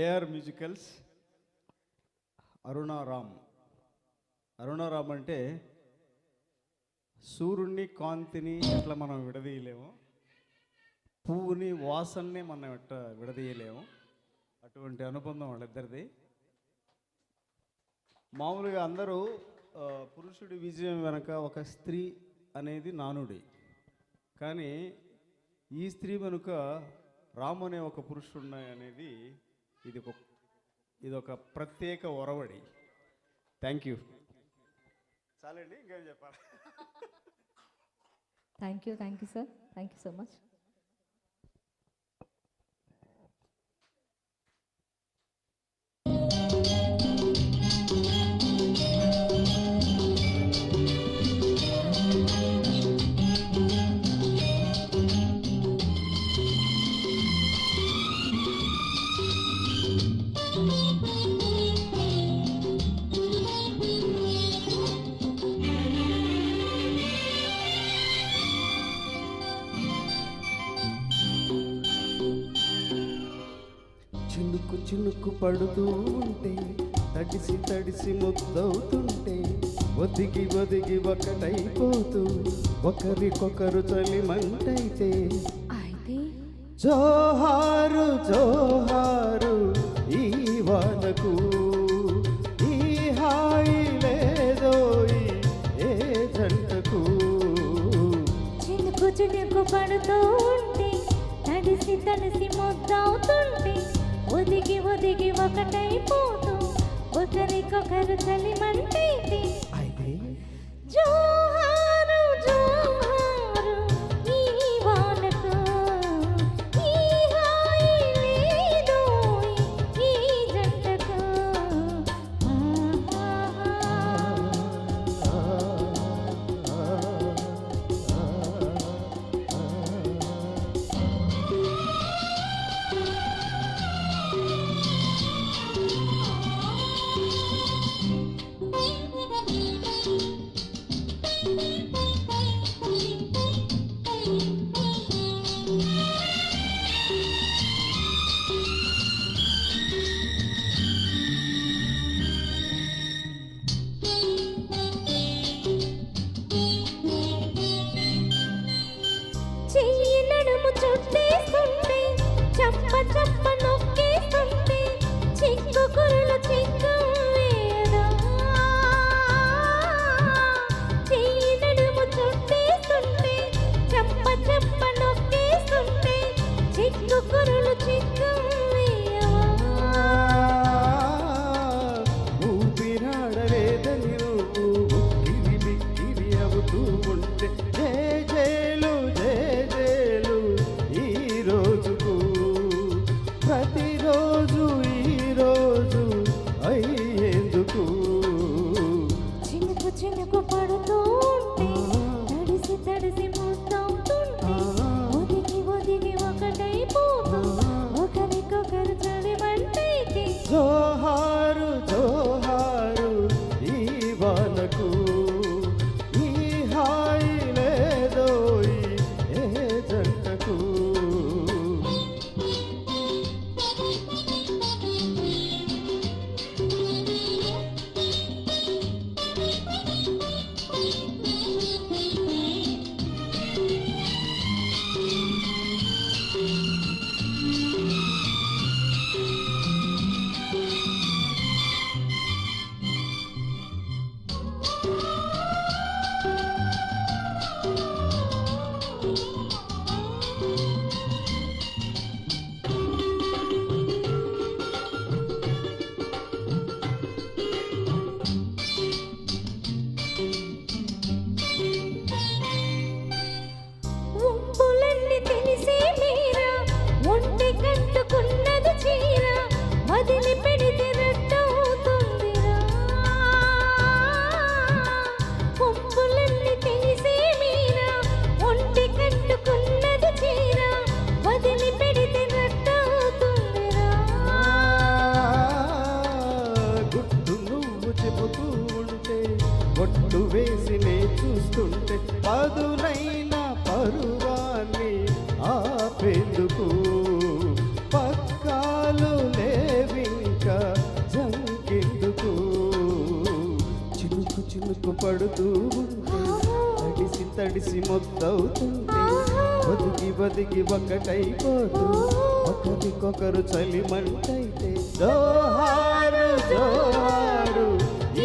AR musicals అరుణారామ్. అరుణారామ్ అంటే సూర్యుడిని కాంతిని ఎట్లా మనం విడదీయలేము, పువ్వుని వాసనని మనం ఎట్లా విడదీయలేము, అటువంటి అనుబంధం వాళ్ళిద్దరిది. మామూలుగా అందరూ పురుషుడి విజయం వెనక ఒక స్త్రీ అనేది నానుడి, కానీ ఈ స్త్రీ వెనుక రాము అనే ఒక పురుషుడు అనేది ఇది ఒక ప్రత్యేక ఒరవడి. Thank you. చాలండి, ఇంకేం చెప్పాలి. Thank you sir, thank you so much. చినుకు చినుకు పడుతూ ఉంటే, తడిసి తడిసి ముద్దవుతుంటే, ఒదిగి ఒదిగి ఒకటైపోతూ ఒకరికొకరు చలిమంటైతే, అయితే జోహారు జోహారు ఈ వానకు, ఈ హాయి లేదోయి ఏ జంటకు. చినుకు చినుకు పడుతూ ఉంటే, తడిసి తడిసి ముద్దవుతుంటే, ఒదిగి ఒదిగి ఒకటైపోతూ ఒకరికొకరు చలిమంటైతే, అయితే జోహారు జోహారు ఈ వానకు, ఈ హాయి లేదోయ్ ఈ జంటకు. చినుకు పడుతూ ఉంటే తడిసి తడిసి మొత్తవుతుంటే బతికి బతికి ఒక్కటైపోతూ ఒకరికొకరు చలిమంటైతే జోహారు జోహారు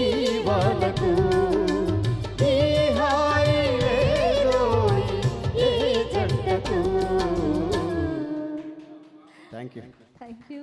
ఈ వానకు ఈ హాయి లేదోయ్ ఈ జంటకు. Thank you. Thank you.